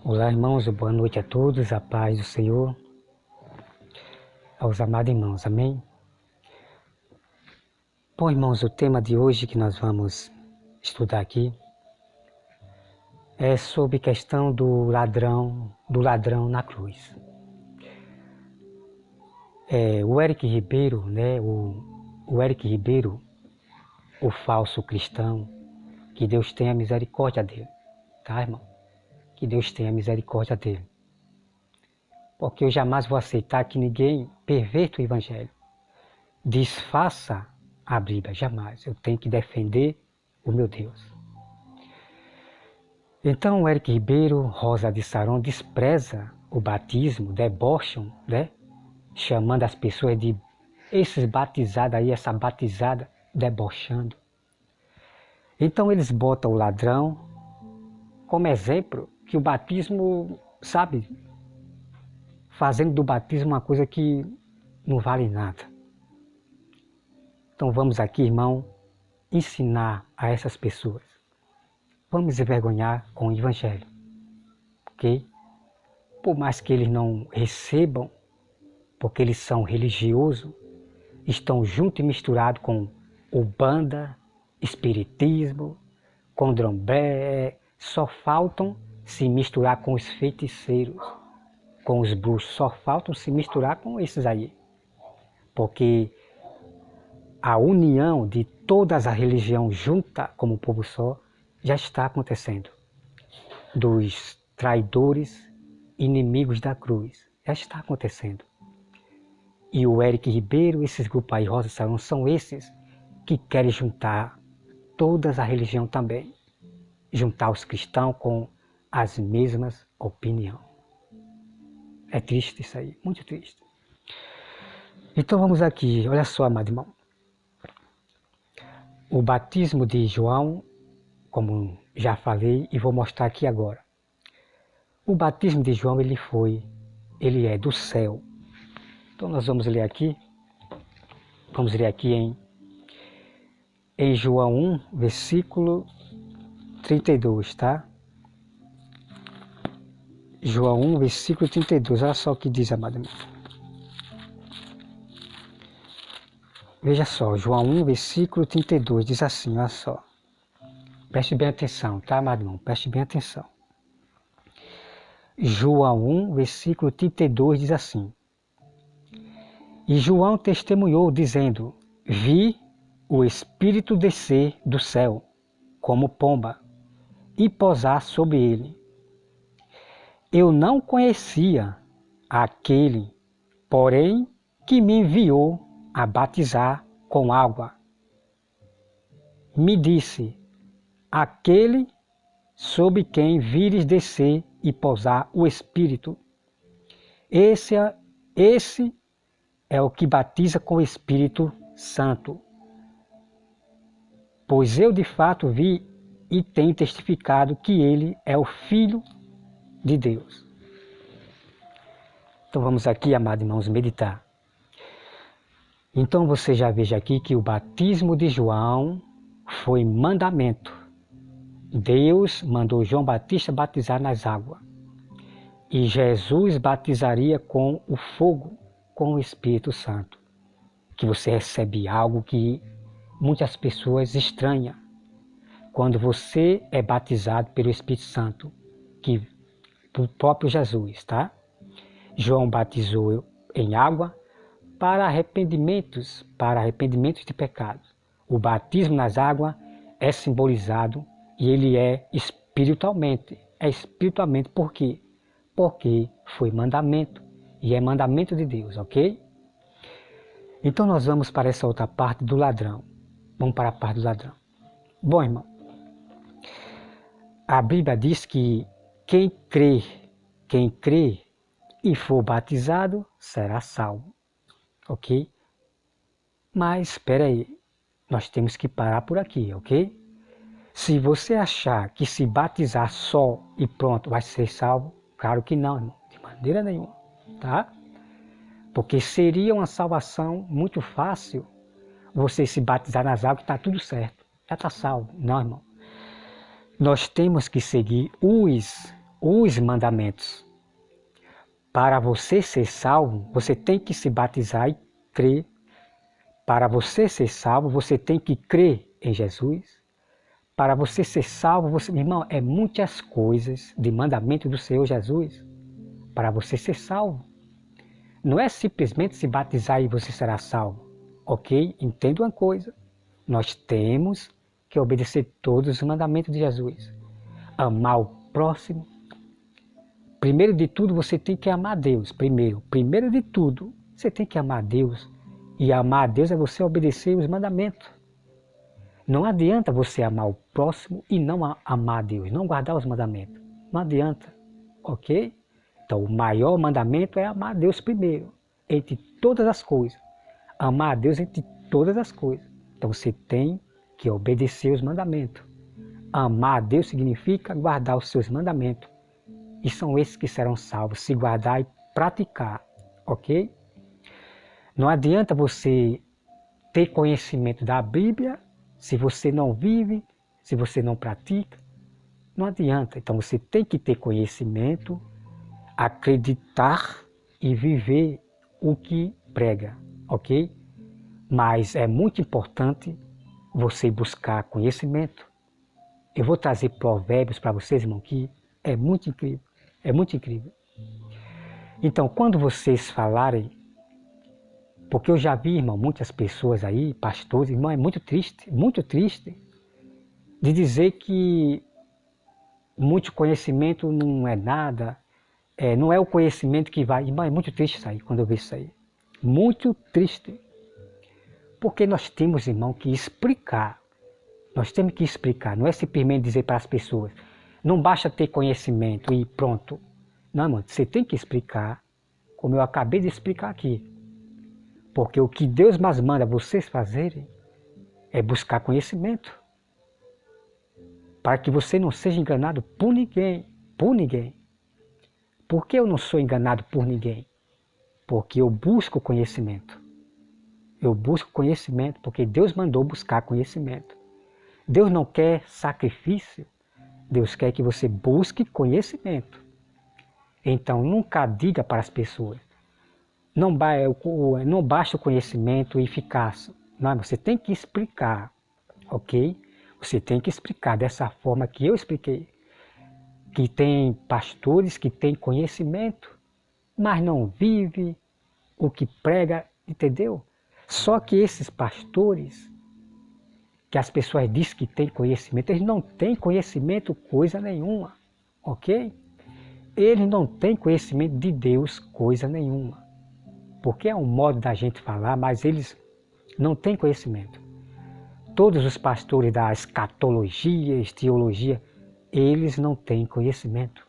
Olá, irmãos, boa noite a todos, a paz do Senhor, aos amados irmãos, amém? Bom, irmãos, o tema de hoje que nós vamos estudar aqui é sobre a questão do ladrão na cruz. O Eric Ribeiro, o Eric Ribeiro, o falso cristão, que Deus tenha misericórdia dele, tá, irmão? Que Deus tenha misericórdia dele. Porque eu jamais vou aceitar que ninguém perverta o Evangelho, desfaça a Bíblia, jamais. Eu tenho que defender o meu Deus. Então o Eric Ribeiro, Rosa de Saron, despreza o batismo, debocham, chamando as pessoas de esses batizados aí, essa batizada, debochando. Então eles botam o ladrão como exemplo, que o batismo, sabe, fazendo do batismo uma coisa que não vale nada. Então vamos aqui, irmão, ensinar a essas pessoas. Vamos envergonhar com o Evangelho, ok? Por mais que eles não recebam, porque eles são religiosos, estão junto e misturado com Umbanda, Espiritismo, Candomblé, só faltam se misturar com os feiticeiros, com os bruxos, só faltam se misturar com esses aí. Porque a união de todas as religiões junta como povo só já está acontecendo. Dos traidores, inimigos da cruz, já está acontecendo. E o Eric Ribeiro, esses grupos aí, Rosa Saron, são esses que querem juntar todas as religiões também. Juntar os cristãos com as mesmas opiniões. É triste isso aí, muito triste. Então vamos aqui, olha só, amado irmão. O batismo de João, como já falei e vou mostrar aqui agora. O batismo de João, ele é do céu. Então nós vamos ler aqui em João 1, versículo 32, tá? João 1, versículo 32, olha só o que diz, amado irmão. Veja só, João 1, versículo 32, diz assim, olha só. Preste bem atenção, tá, amado irmão? Preste bem atenção. João 1, versículo 32 diz assim. E João testemunhou, dizendo, vi o Espírito descer do céu, como pomba, e pousar sobre ele. Eu não conhecia aquele, porém, que me enviou a batizar com água. Me disse, aquele sobre quem vires descer e pousar o Espírito. Esse é o que batiza com o Espírito Santo. Pois eu de fato vi e tenho testificado que ele é o Filho de Deus. Então vamos aqui, amados irmãos, meditar. Então você já veja aqui que o batismo de João foi mandamento. Deus mandou João Batista batizar nas águas. E Jesus batizaria com o fogo, com o Espírito Santo. Que você recebe algo que muitas pessoas estranham. Quando você é batizado pelo Espírito Santo, que o próprio Jesus, tá? João batizou em água para arrependimentos de pecados. O batismo nas águas é simbolizado e ele é espiritualmente. É espiritualmente por quê? Porque foi mandamento e é mandamento de Deus, ok? Então nós vamos para essa outra parte do ladrão. Vamos para a parte do ladrão. Bom, irmão, a Bíblia diz que quem crê e for batizado será salvo, ok? Mas espera aí, nós temos que parar por aqui, ok? Se você achar que se batizar só e pronto vai ser salvo, claro que não, irmão, de maneira nenhuma, tá? Porque seria uma salvação muito fácil você se batizar nas águas e está tudo certo, já está salvo. Não, irmão. Nós temos que seguir os mandamentos. Para você ser salvo, você tem que se batizar e crer. Para você ser salvo, você tem que crer em Jesus. Para você ser salvo, meu irmão, é muitas coisas de mandamento do Senhor Jesus para você ser salvo. Não é simplesmente se batizar e você será salvo. Ok? Entenda uma coisa. Nós temos que obedecer todos os mandamentos de Jesus. Amar o próximo. Primeiro de tudo, você tem que amar a Deus. Primeiro de tudo, você tem que amar a Deus. E amar a Deus é você obedecer os mandamentos. Não adianta você amar o próximo e não amar a Deus, não guardar os mandamentos. Não adianta, ok? Então, o maior mandamento é amar a Deus primeiro, entre todas as coisas. Amar a Deus entre todas as coisas. Então, você tem que obedecer os mandamentos. Amar a Deus significa guardar os seus mandamentos. E são esses que serão salvos, se guardar e praticar, ok? Não adianta você ter conhecimento da Bíblia se você não vive, se você não pratica. Não adianta. Então você tem que ter conhecimento, acreditar e viver o que prega, ok? Mas é muito importante você buscar conhecimento. Eu vou trazer provérbios para vocês, irmão, que é muito incrível. É muito incrível. Então, quando vocês falarem, porque eu já vi, irmão, muitas pessoas aí, pastores, irmão, é muito triste de dizer que muito conhecimento não é nada, não é o conhecimento que vai. Irmão, é muito triste isso aí, quando eu vejo isso aí. Muito triste. Porque nós temos, irmão, que explicar. Nós temos que explicar, não é simplesmente dizer para as pessoas. Não basta ter conhecimento e pronto. Não, irmão, você tem que explicar, como eu acabei de explicar aqui. Porque o que Deus mais manda vocês fazerem é buscar conhecimento. Para que você não seja enganado por ninguém. Por ninguém. Por que eu não sou enganado por ninguém? Porque eu busco conhecimento. Eu busco conhecimento porque Deus mandou buscar conhecimento. Deus não quer sacrifício. Deus quer que você busque conhecimento. Então nunca diga para as pessoas. Não basta o conhecimento e eficácia. Não, você tem que explicar, ok? Você tem que explicar dessa forma que eu expliquei. Que tem pastores que têm conhecimento, mas não vive o que prega, entendeu? Só que esses pastores, que as pessoas dizem que têm conhecimento, eles não têm conhecimento coisa nenhuma, ok? Eles não têm conhecimento de Deus coisa nenhuma. Porque é um modo da gente falar, mas eles não têm conhecimento. Todos os pastores da escatologia, teologia, eles não têm conhecimento.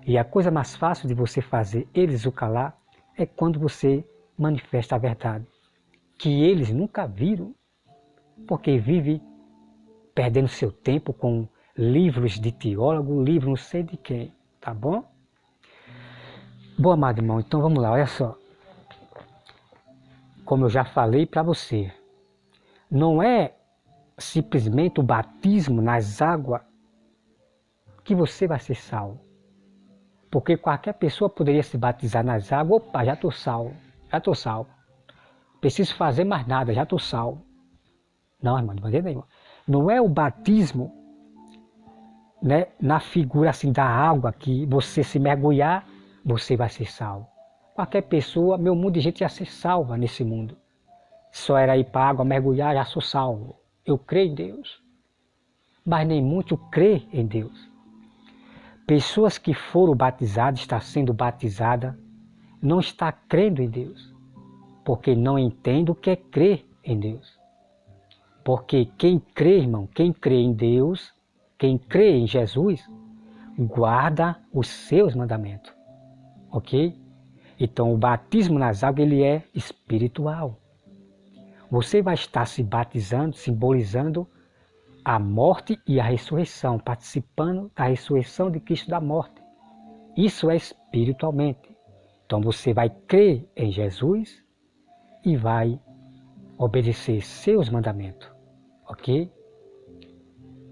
E a coisa mais fácil de você fazer eles o calar é quando você manifesta a verdade. Que eles nunca viram, porque vive perdendo seu tempo com livros de teólogo, livros não sei de quem, tá bom? Bom, amado irmão, então vamos lá, olha só. Como eu já falei para você, não é simplesmente o batismo nas águas que você vai ser salvo. Porque qualquer pessoa poderia se batizar nas águas, opa, já estou salvo, Preciso fazer mais nada, já estou salvo. Não, irmão, de maneira nenhuma. Não é o batismo, né, na figura assim da água que você se mergulhar, você vai ser salvo. Qualquer pessoa, meu mundo de gente ia ser salva nesse mundo. Só era ir para a água mergulhar, já sou salvo. Eu creio em Deus. Mas nem muito crê em Deus. Pessoas que foram batizadas, está sendo batizada, não está crendo em Deus. Porque não entende o que é crer em Deus. Porque quem crê, irmão, quem crê em Deus, quem crê em Jesus, guarda os seus mandamentos. Ok? Então o batismo nas águas ele é espiritual. Você vai estar se batizando, simbolizando a morte e a ressurreição, participando da ressurreição de Cristo da morte. Isso é espiritualmente. Então você vai crer em Jesus e vai obedecer seus mandamentos, ok?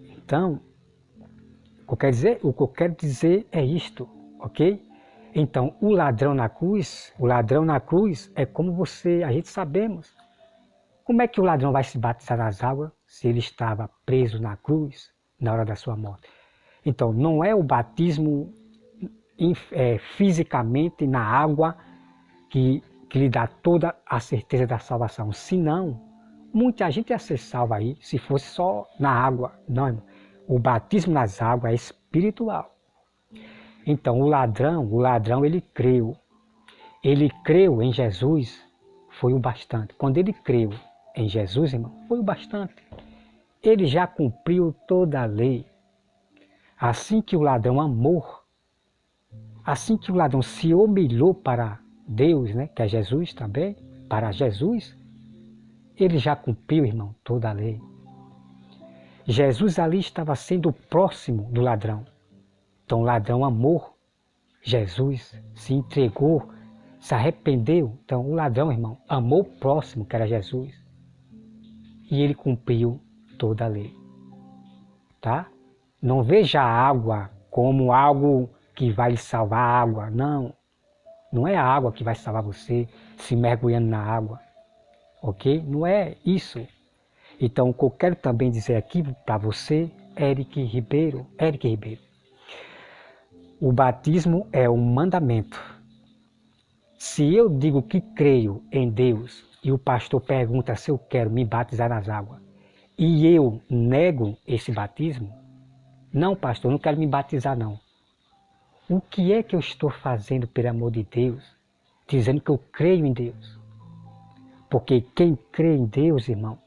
Então, O que eu quero dizer é isto, ok? Então, o ladrão na cruz é como a gente sabemos. Como é que o ladrão vai se batizar nas águas se ele estava preso na cruz na hora da sua morte? Então, não é o batismo fisicamente na água que lhe dá toda a certeza da salvação. Senão, muita gente ia ser salva aí se fosse só na água. Não, irmão. O batismo nas águas é espiritual. Então, o ladrão, ele creu. Ele creu em Jesus, foi o bastante. Quando ele creu em Jesus, irmão, foi o bastante. Ele já cumpriu toda a lei. Assim que o ladrão amou, assim que o ladrão se humilhou para Deus, né, que é Jesus também, para Jesus, ele já cumpriu, irmão, toda a lei. Jesus ali estava sendo próximo do ladrão. Então o ladrão amou Jesus, se entregou, se arrependeu. Então o ladrão, irmão, amou o próximo, que era Jesus. E ele cumpriu toda a lei. Tá? Não veja a água como algo que vai lhe salvar a água. Não. Não é a água que vai salvar você se mergulhando na água. Ok? Não é isso. Então o que eu quero também dizer aqui para você, Eric Ribeiro. O batismo é um mandamento. Se eu digo que creio em Deus e o pastor pergunta se eu quero me batizar nas águas e eu nego esse batismo, não, pastor, não quero me batizar não. O que é que eu estou fazendo, pelo amor de Deus, dizendo que eu creio em Deus? Porque quem crê em Deus, irmão,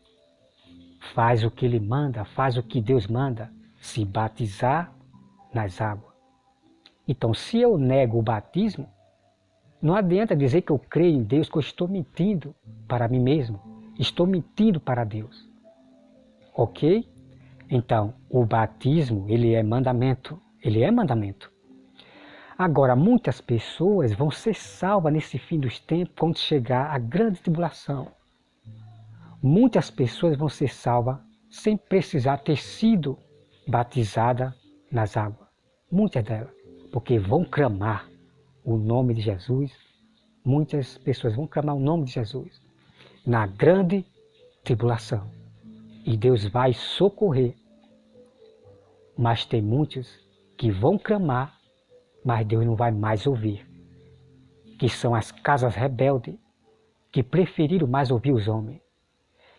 faz o que Ele manda, faz o que Deus manda, se batizar nas águas. Então, se eu nego o batismo, não adianta dizer que eu creio em Deus, que eu estou mentindo para mim mesmo. Estou mentindo para Deus. Ok? Então, o batismo, ele é mandamento. Ele é mandamento. Agora, muitas pessoas vão ser salvas nesse fim dos tempos, quando chegar a grande tribulação. Muitas pessoas vão ser salvas sem precisar ter sido batizadas nas águas. Muitas delas. Porque vão clamar o nome de Jesus. Muitas pessoas vão clamar o nome de Jesus na grande tribulação. E Deus vai socorrer. Mas tem muitos que vão clamar, mas Deus não vai mais ouvir. Que são as casas rebeldes, que preferiram mais ouvir os homens.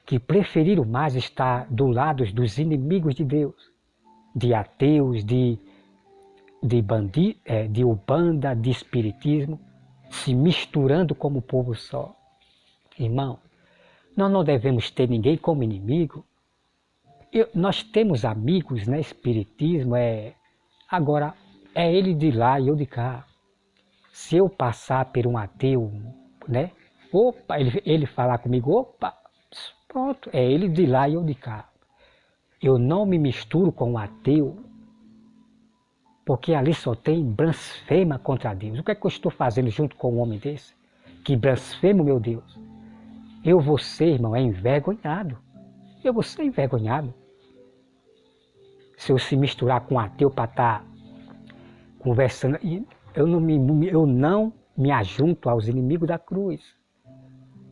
Que preferiram mais estar do lado dos inimigos de Deus. De ateus, de Umbanda, de espiritismo, se misturando como povo só. Irmão, nós não devemos ter ninguém como inimigo. Nós temos amigos, né? Espiritismo agora é ele de lá e eu de cá. Se eu passar por um ateu, né? Opa, ele falar comigo, opa, pronto, é ele de lá e eu de cá. Eu não me misturo com um ateu, porque ali só tem blasfema contra Deus. O que é que eu estou fazendo junto com um homem desse? Que blasfema o meu Deus. Eu vou ser, irmão, envergonhado. Eu vou ser envergonhado. Se eu se misturar com um ateu para estar conversando, eu não me ajunto aos inimigos da cruz.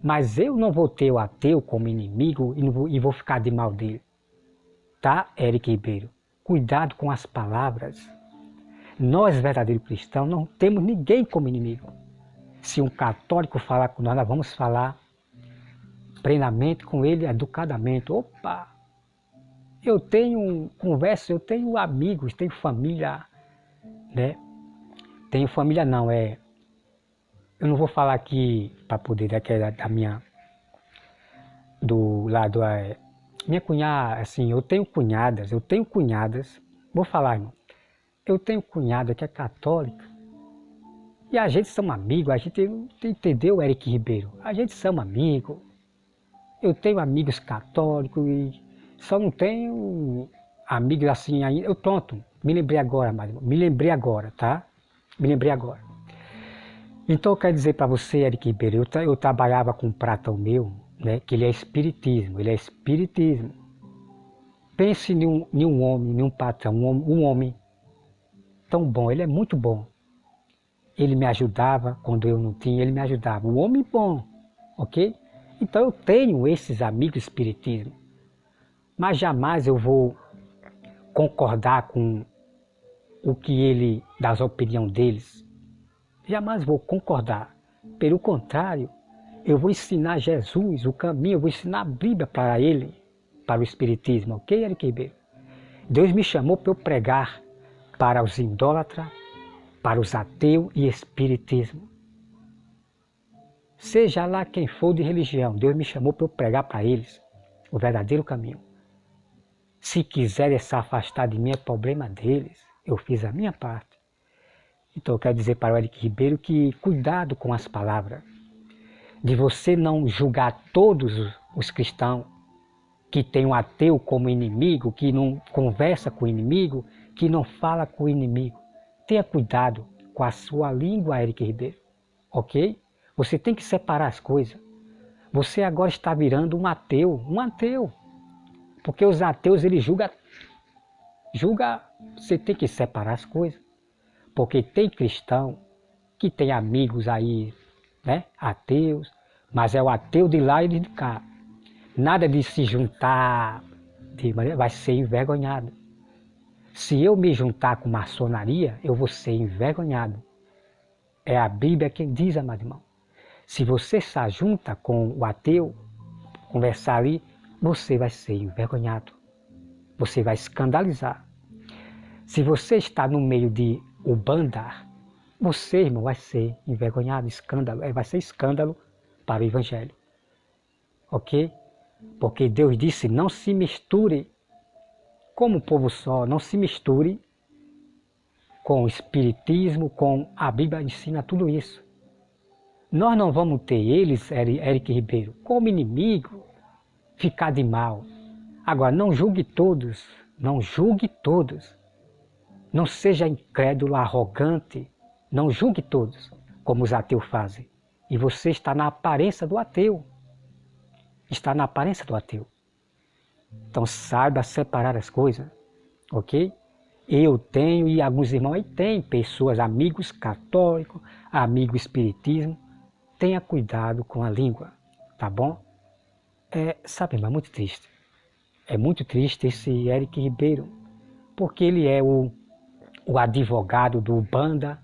Mas eu não vou ter o ateu como inimigo e vou ficar de mal dele. Tá, Eric Ribeiro? Cuidado com as palavras. Nós, verdadeiros cristãos, não temos ninguém como inimigo. Se um católico falar com nós vamos falar plenamente com ele, educadamente. Opa! Eu tenho conversa, eu tenho amigos, tenho família, né? Tenho família não, eu não vou falar aqui para poder, daquela da minha, do lado, minha cunhada, assim, eu tenho cunhadas, vou falar, irmão, eu tenho cunhada que é católica, e a gente somos amigos, a gente, entendeu, Eric Ribeiro? A gente somos amigos, eu tenho amigos católicos, e só não tenho amigos assim ainda, pronto, me lembrei agora, tá? Me lembrei agora. Então eu quero dizer para você, Eric Ribeiro, eu trabalhava com um pratão meu, né, que ele é espiritismo. Pense em um homem, em um patrão, um homem tão bom, ele é muito bom. Ele me ajudava quando eu não tinha, ele me ajudava. Um homem bom, ok? Então eu tenho esses amigos espiritismo, mas jamais eu vou concordar com o que ele, das opiniões deles. Jamais vou concordar. Pelo contrário, eu vou ensinar Jesus o caminho, eu vou ensinar a Bíblia para ele, para o espiritismo, ok, Eric Ribeiro? Deus me chamou para eu pregar para os idólatras, para os ateus e espiritismo. Seja lá quem for de religião, Deus me chamou para eu pregar para eles o verdadeiro caminho. Se quiserem se afastar de mim, é problema deles. Eu fiz a minha parte. Então eu quero dizer para o Eric Ribeiro que cuidado com as palavras. De você não julgar todos os cristãos que tem um ateu como inimigo, que não conversa com o inimigo, que não fala com o inimigo. Tenha cuidado com a sua língua, Eric Ribeiro. Ok? Você tem que separar as coisas. Você agora está virando um ateu. Porque os ateus, eles julgam. Você tem que separar as coisas. Porque tem cristão que tem amigos aí, né? Ateus, mas é o ateu de lá e de cá. Nada de se juntar, vai ser envergonhado. Se eu me juntar com maçonaria, eu vou ser envergonhado. É a Bíblia quem diz, amado irmão. Se você se junta com o ateu, conversar ali, você vai ser envergonhado. Você vai escandalizar. Se você está no meio de Umbanda, você, irmão, vai ser envergonhado, escândalo. Vai ser escândalo para o Evangelho. Ok? Porque Deus disse, não se misture como povo só, não se misture com o espiritismo, com a Bíblia ensina tudo isso. Nós não vamos ter eles, Eric Ribeiro, como inimigo, ficar de mal. Agora, não julgue todos, não julgue todos. Não seja incrédulo, arrogante, não julgue todos, como os ateus fazem. E você está na aparência do ateu. Está na aparência do ateu. Então saiba separar as coisas, ok? Eu tenho e alguns irmãos aí têm pessoas, amigos católicos, amigos espiritismo. Tenha cuidado com a língua, tá bom? Sabe, irmão, é muito triste. É muito triste esse Eric Ribeiro, porque ele é o advogado do Umbanda,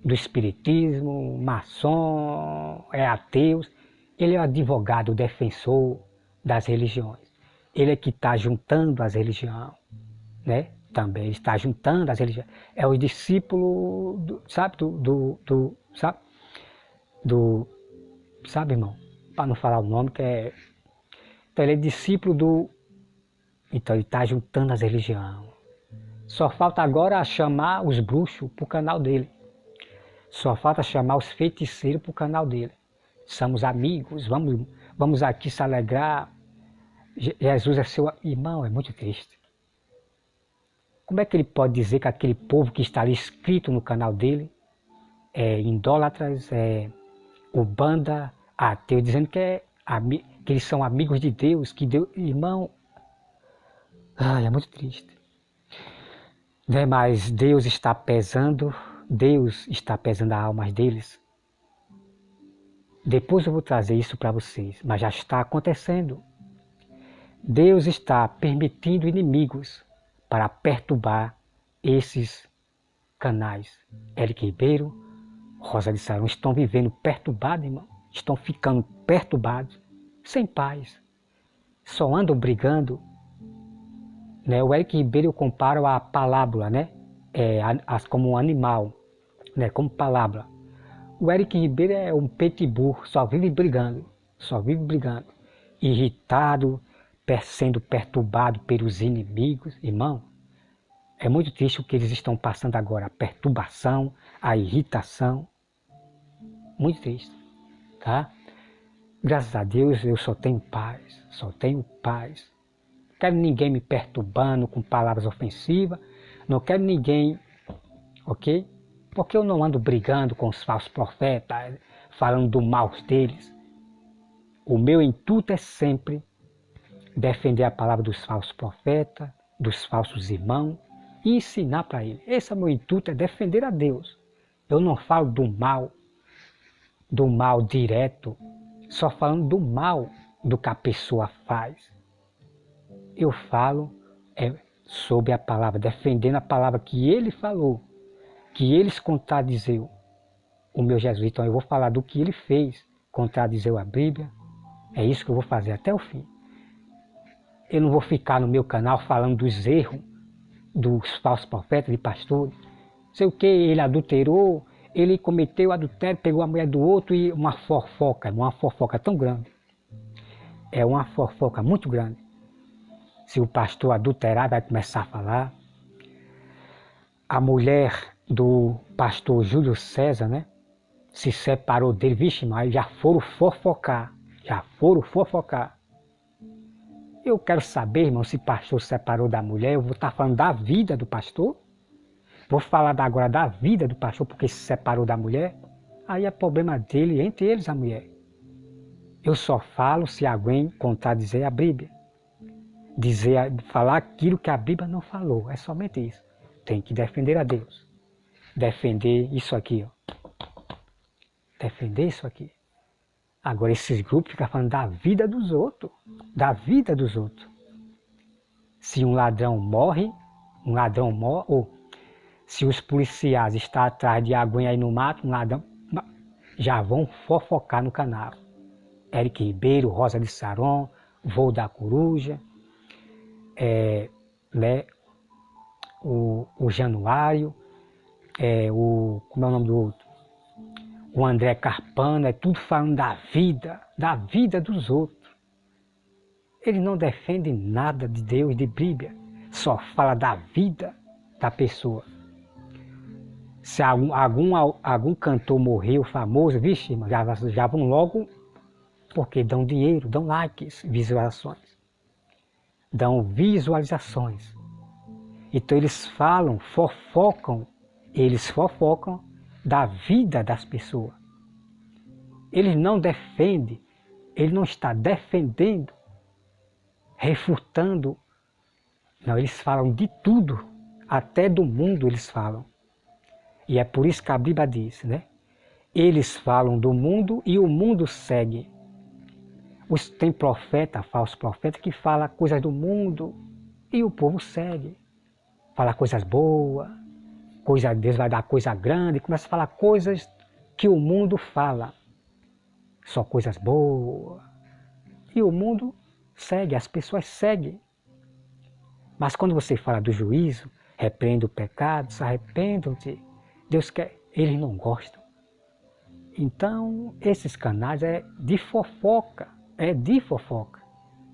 do espiritismo, maçom, é ateu. Ele é o advogado, o defensor das religiões. Ele é que está juntando as religiões, né? Também está juntando as religiões. É o discípulo, sabe, irmão? Para não falar o nome, que é... Então ele é discípulo do... Então ele está juntando as religiões. Só falta agora chamar os bruxos para o canal dele. Só falta chamar os feiticeiros para o canal dele. Somos amigos, vamos aqui se alegrar. Jesus é seu irmão, é muito triste. Como é que ele pode dizer que aquele povo que está ali inscrito no canal dele é idólatras, é Umbanda, ateu, dizendo que eles são amigos de Deus, que Deus, irmão, é muito triste. Né? Mas Deus está pesando as almas deles. Depois eu vou trazer isso para vocês, mas já está acontecendo. Deus está permitindo inimigos para perturbar esses canais. Eric Ribeiro, Rosa de Saron estão vivendo perturbados, irmão. Estão ficando perturbados, sem paz. Só andam brigando. Né? O Eric Ribeiro eu comparo a palavra, né? Como um animal, né? Como palavra. O Eric Ribeiro é um pitbull, só vive brigando. Irritado, sendo perturbado pelos inimigos. Irmão, é muito triste o que eles estão passando agora. A perturbação, a irritação. Muito triste, tá? Graças a Deus eu só tenho paz. Não quero ninguém me perturbando com palavras ofensivas. Não quero ninguém, ok? Porque eu não ando brigando com os falsos profetas, falando do mal deles. O meu intuito é sempre defender a palavra dos falsos profetas, dos falsos irmãos, e ensinar para ele. Esse é o meu intuito, é defender a Deus. Eu não falo do mal direto, só falando do mal do que a pessoa faz. Eu falo sobre a palavra, defendendo a palavra que ele falou, que ele contradizeu o meu Jesus. Então eu vou falar do que ele fez, contradizeu a Bíblia. É isso que eu vou fazer até o fim. Eu não vou ficar no meu canal falando dos erros dos falsos profetas e pastores. Sei o que, ele adulterou, ele cometeu adultério, pegou a mulher do outro e uma fofoca tão grande. É uma fofoca muito grande. Se o pastor adulterar, vai começar a falar. A mulher do pastor Júlio César, né? Se separou dele, vixe, mas já foram fofocar. Eu quero saber, irmão, se o pastor se separou da mulher, eu vou estar falando da vida do pastor. Vou falar agora da vida do pastor porque se separou da mulher. Aí é problema dele, entre eles a mulher. Eu só falo se alguém contradizer a Bíblia. Falar aquilo que a Bíblia não falou, é somente isso. Tem que defender a Deus. Defender isso aqui, ó. Defender isso aqui. Agora esses grupos ficam falando da vida dos outros. Da vida dos outros. Se um ladrão morre, ou se os policiais estão atrás de alguém aí no mato, um ladrão, já vão fofocar no canal. Eric Ribeiro, Rosa de Saron, Voo da Coruja, né, o Januário, como é o nome do outro? O André Carpano, é tudo falando da vida dos outros. Eles não defendem nada de Deus, de Bíblia, só fala da vida da pessoa. Se algum cantor morreu famoso, vixe, já vão logo, porque dão dinheiro, dão likes, visualizações. Dão visualizações. Então eles fofocam da vida das pessoas. Ele não defende, ele não está defendendo, refutando. Não, eles falam de tudo, até do mundo eles falam. E é por isso que a Bíblia diz, né? Eles falam do mundo e o mundo segue. Tem profeta, falso profeta, que fala coisas do mundo e o povo segue. Fala coisas boas, Deus vai dar coisa grande, começa a falar coisas que o mundo fala. Só coisas boas. E o mundo segue, as pessoas seguem. Mas quando você fala do juízo, repreende o pecado, se arrependam-te. Deus quer, eles não gostam. Então, esses canais é de fofoca.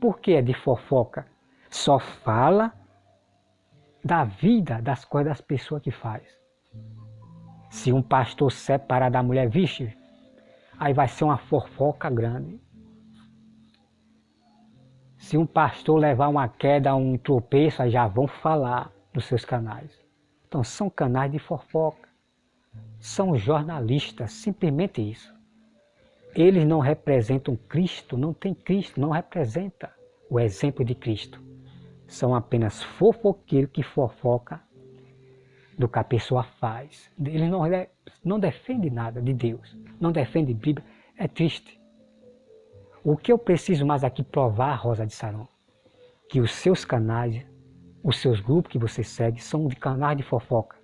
Por que é de fofoca? Só fala da vida, das coisas das pessoas que faz. Se um pastor separar da mulher, vixe, aí vai ser uma fofoca grande. Se um pastor levar uma queda, um tropeço, aí já vão falar nos seus canais. Então são canais de fofoca. São jornalistas, simplesmente isso. Eles não representam Cristo, não tem Cristo, não representa o exemplo de Cristo. São apenas fofoqueiros que fofocam do que a pessoa faz. Eles não defendem nada de Deus, não defendem Bíblia. É triste. O que eu preciso mais aqui provar, Rosa de Saron, que os seus canais, os seus grupos que você segue, são de canais de fofoca.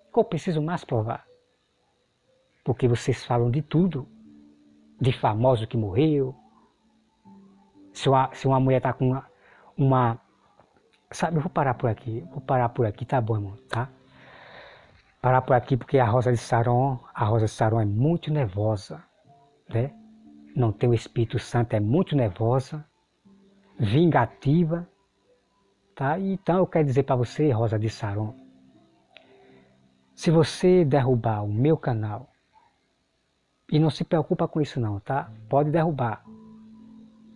O que eu preciso mais provar? Porque vocês falam de tudo, de famoso que morreu. Se uma mulher está com uma... Sabe, eu vou parar por aqui, tá bom, irmão, tá? Parar por aqui porque a Rosa de Saron é muito nervosa, né? Não tem o Espírito Santo, é muito nervosa, vingativa, tá? Então eu quero dizer para você, Rosa de Saron, se você derrubar o meu canal, e não se preocupa com isso não, tá? Pode derrubar.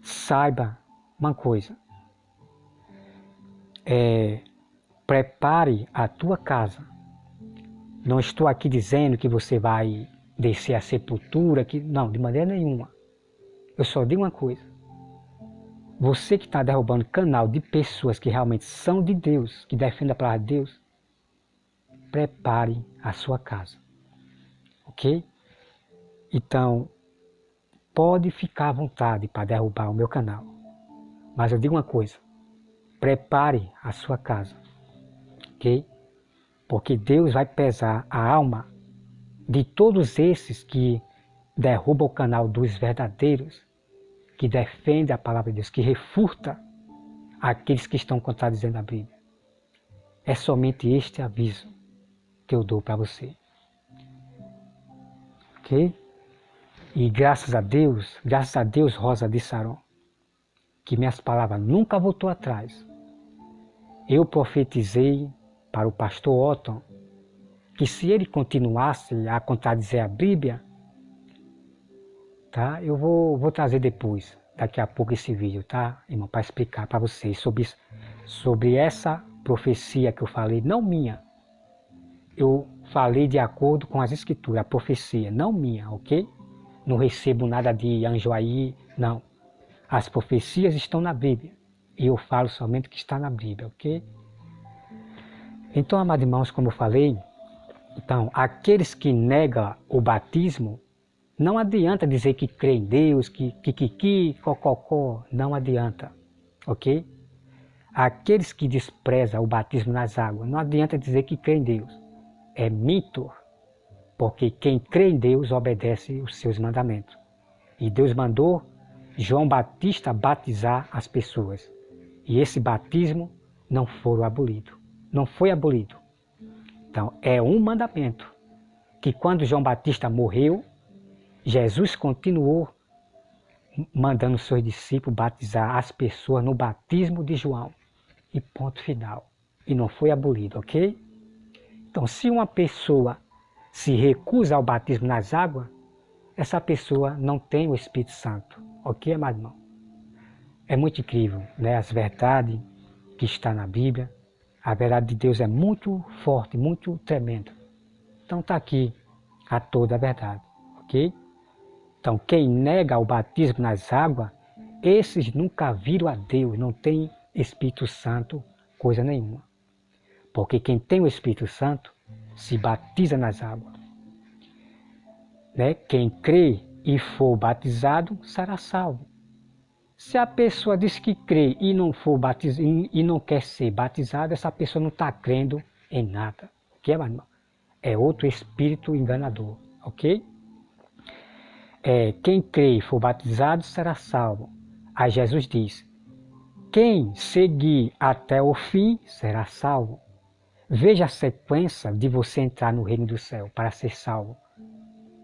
Saiba uma coisa. Prepare a tua casa. Não estou aqui dizendo que você vai descer a sepultura, não, de maneira nenhuma. Eu só digo uma coisa. Você que está derrubando canal de pessoas que realmente são de Deus, que defendem a palavra de Deus, prepare a sua casa. Ok? Então, pode ficar à vontade para derrubar o meu canal. Mas eu digo uma coisa, prepare a sua casa. Ok? Porque Deus vai pesar a alma de todos esses que derrubam o canal dos verdadeiros, que defendem a palavra de Deus, que refuta aqueles que estão contradizendo a Bíblia. É somente este aviso que eu dou para você. Ok? E graças a Deus, Rosa de Saron, que minhas palavras nunca voltou atrás. Eu profetizei para o pastor Otton que se ele continuasse a contradizer a Bíblia, tá? Eu vou trazer depois, daqui a pouco, esse vídeo, tá, irmão, para explicar para vocês sobre essa profecia que eu falei, não minha. Eu falei de acordo com as escrituras, a profecia, não minha, ok? Não recebo nada de anjo aí, não. As profecias estão na Bíblia. E eu falo somente o que está na Bíblia, ok? Então, amados irmãos, como eu falei, então, aqueles que negam o batismo, não adianta dizer que crê em Deus, que cococó, não adianta, ok? Aqueles que desprezam o batismo nas águas, não adianta dizer que crê em Deus. É mito, porque quem crê em Deus obedece os seus mandamentos. E Deus mandou João Batista batizar as pessoas. E esse batismo não foi abolido. Então, é um mandamento, que quando João Batista morreu, Jesus continuou mandando seus discípulos batizar as pessoas no batismo de João. E ponto final. E não foi abolido, ok? Então, se uma pessoa se recusa ao batismo nas águas, essa pessoa não tem o Espírito Santo. Ok, amado irmão? É muito incrível, né? As verdades que estão na Bíblia. A verdade de Deus é muito forte, muito tremenda. Então está aqui a toda a verdade, ok? Então quem nega o batismo nas águas, esses nunca viram a Deus, não tem Espírito Santo, coisa nenhuma. Porque quem tem o Espírito Santo se batiza nas águas. Né? Quem crê e for batizado será salvo. Se a pessoa diz que crê e não for batizado e não quer ser batizada, essa pessoa não está crendo em nada. Ok, meu irmão? É outro espírito enganador, ok? Quem crê e for batizado será salvo. Aí Jesus diz, quem seguir até o fim será salvo. Veja a sequência de você entrar no reino do céu para ser salvo.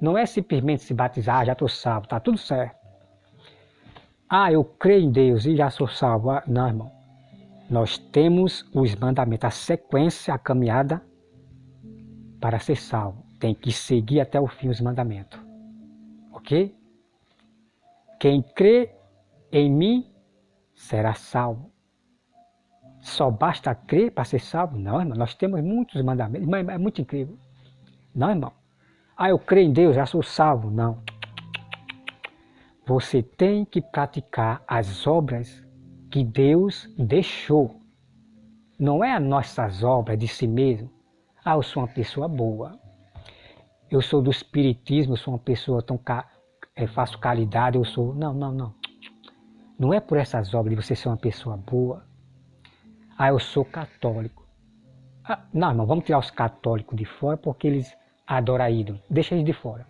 Não é simplesmente se batizar, já estou salvo, está tudo certo. Eu creio em Deus e já sou salvo. Não, irmão. Nós temos os mandamentos, a sequência, a caminhada para ser salvo. Tem que seguir até o fim os mandamentos. Ok? Quem crê em mim será salvo. Só basta crer para ser salvo? Não, irmão. Nós temos muitos mandamentos. É muito incrível. Não, irmão. Eu creio em Deus, já sou salvo. Não. Você tem que praticar as obras que Deus deixou. Não é as nossas obras de si mesmo. Eu sou uma pessoa boa. Eu sou do espiritismo, eu sou uma pessoa faço caridade, eu sou... Não. Não é por essas obras de você ser uma pessoa boa. Eu sou católico. Não, irmão, vamos tirar os católicos de fora porque eles adoram ídolo. Deixa eles de fora.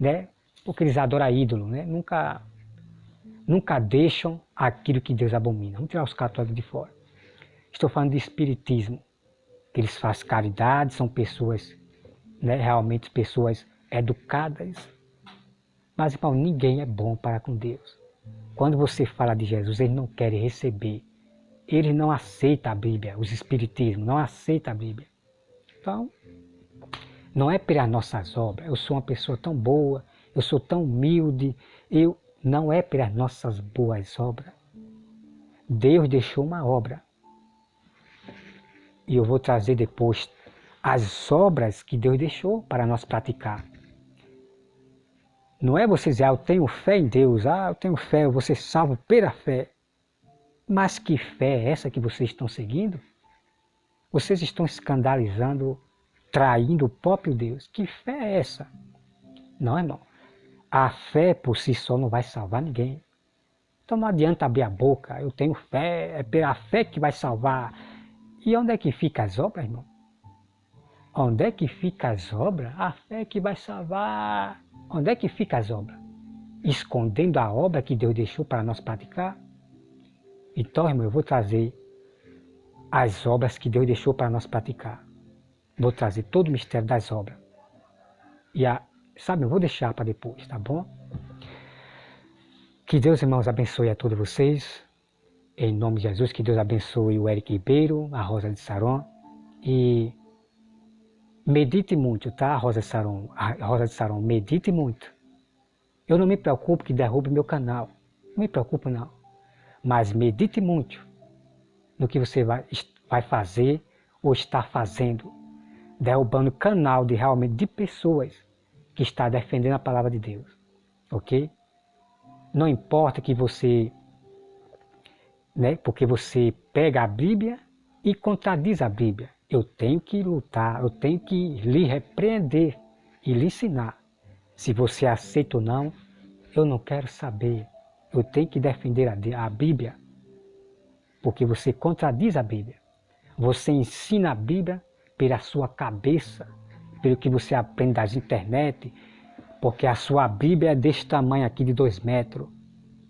Né? Porque eles adoram ídolo, né? Nunca deixam aquilo que Deus abomina. Vamos tirar os católicos de fora. Estou falando de espiritismo, que eles fazem caridade, são pessoas, né, realmente pessoas educadas. Mas, irmão, ninguém é bom para com Deus. Quando você fala de Jesus, eles não querem receber. Eles não aceitam a Bíblia, os espiritismos não aceitam a Bíblia. Então, não é pelas nossas obras. Eu sou uma pessoa tão boa, eu sou tão humilde. Não é pelas nossas boas obras. Deus deixou uma obra. E eu vou trazer depois as obras que Deus deixou para nós praticar. Não é você dizer, eu tenho fé em Deus, eu tenho fé, eu vou ser salvo pela fé. Mas que fé é essa que vocês estão seguindo? Vocês estão escandalizando traindo o próprio Deus. Que fé é essa? Não, irmão. A fé por si só não vai salvar ninguém. Então não adianta abrir a boca, eu tenho fé, é pela fé que vai salvar. E onde é que fica as obras, irmão? Onde é que fica as obras? A fé que vai salvar. Onde é que fica as obras? Escondendo a obra que Deus deixou para nós praticar? Então, irmão, eu vou trazer as obras que Deus deixou para nós praticar. Vou trazer todo o mistério das obras. E sabe, eu vou deixar para depois, tá bom? Que Deus, irmãos, abençoe a todos vocês. Em nome de Jesus, que Deus abençoe o Eric Ribeiro, a Rosa de Saron. E medite muito, tá, Rosa de Saron? A Rosa de Saron, medite muito. Eu não me preocupo que derrube meu canal. Não me preocupo, não. Mas medite muito no que você vai fazer ou está fazendo, derrubando o canal realmente de pessoas que está defendendo a palavra de Deus. Ok? Não importa que você, porque você pega a Bíblia e contradiz a Bíblia. Eu tenho que lutar, eu tenho que lhe repreender e lhe ensinar. Se você aceita ou não, eu não quero saber. Eu tenho que defender a Bíblia, porque você contradiz a Bíblia. Você ensina a Bíblia pela sua cabeça, pelo que você aprende das internet, porque a sua Bíblia é desse tamanho aqui de 2 metros,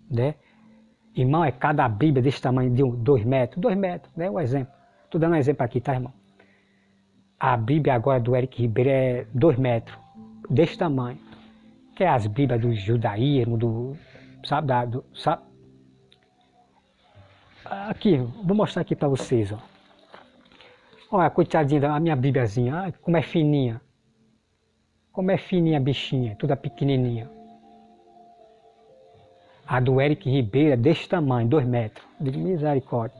né? Irmão, é cada Bíblia desse tamanho de 2 metros, 2 metros, né? Um exemplo. Estou dando um exemplo aqui, tá, irmão? A Bíblia agora do Eric Ribeiro é 2 metros, desse tamanho. Que é as Bíblias do judaísmo, sabe? Aqui, vou mostrar aqui para vocês, ó. Olha, coitadinha da minha Bíbliazinha, como é fininha. Como é fininha a bichinha, toda pequenininha. A do Eric Ribeiro é desse tamanho, 2 metros, de misericórdia.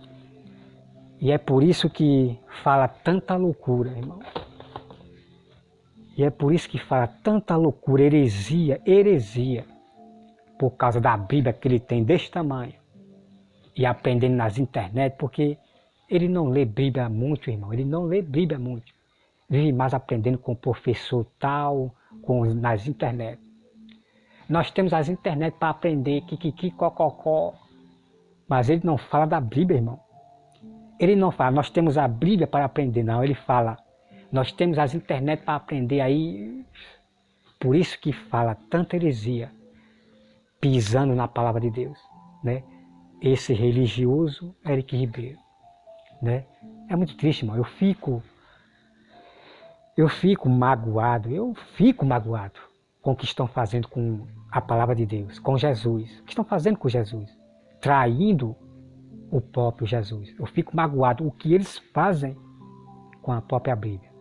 E é por isso que fala tanta loucura, irmão. E é por isso que fala tanta loucura, heresia, por causa da Bíblia que ele tem desse tamanho. E aprendendo nas internet, porque ele não lê Bíblia muito, irmão. Ele não lê Bíblia muito. Vive mais aprendendo com o professor tal, nas internet. Nós temos as internet para aprender, kikiki, cococó. Mas ele não fala da Bíblia, irmão. Ele não fala, nós temos a Bíblia para aprender, não. Ele fala, nós temos as internet para aprender aí. Por isso que fala tanta heresia, pisando na palavra de Deus, né? Esse religioso Eric Ribeiro, né? É muito triste, irmão. Eu fico magoado com o que estão fazendo com a palavra de Deus, com Jesus. O que estão fazendo com Jesus? Traindo o próprio Jesus. Eu fico magoado o que eles fazem com a própria Bíblia.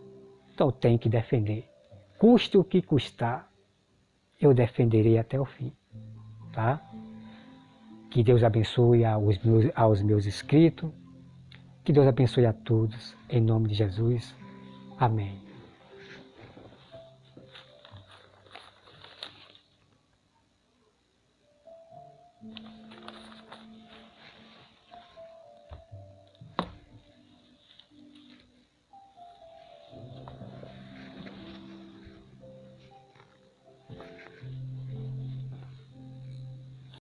Então eu tenho que defender. Custe o que custar, eu defenderei até o fim. Tá? Que Deus abençoe aos meus inscritos. Que Deus abençoe a todos. Em nome de Jesus. Amém.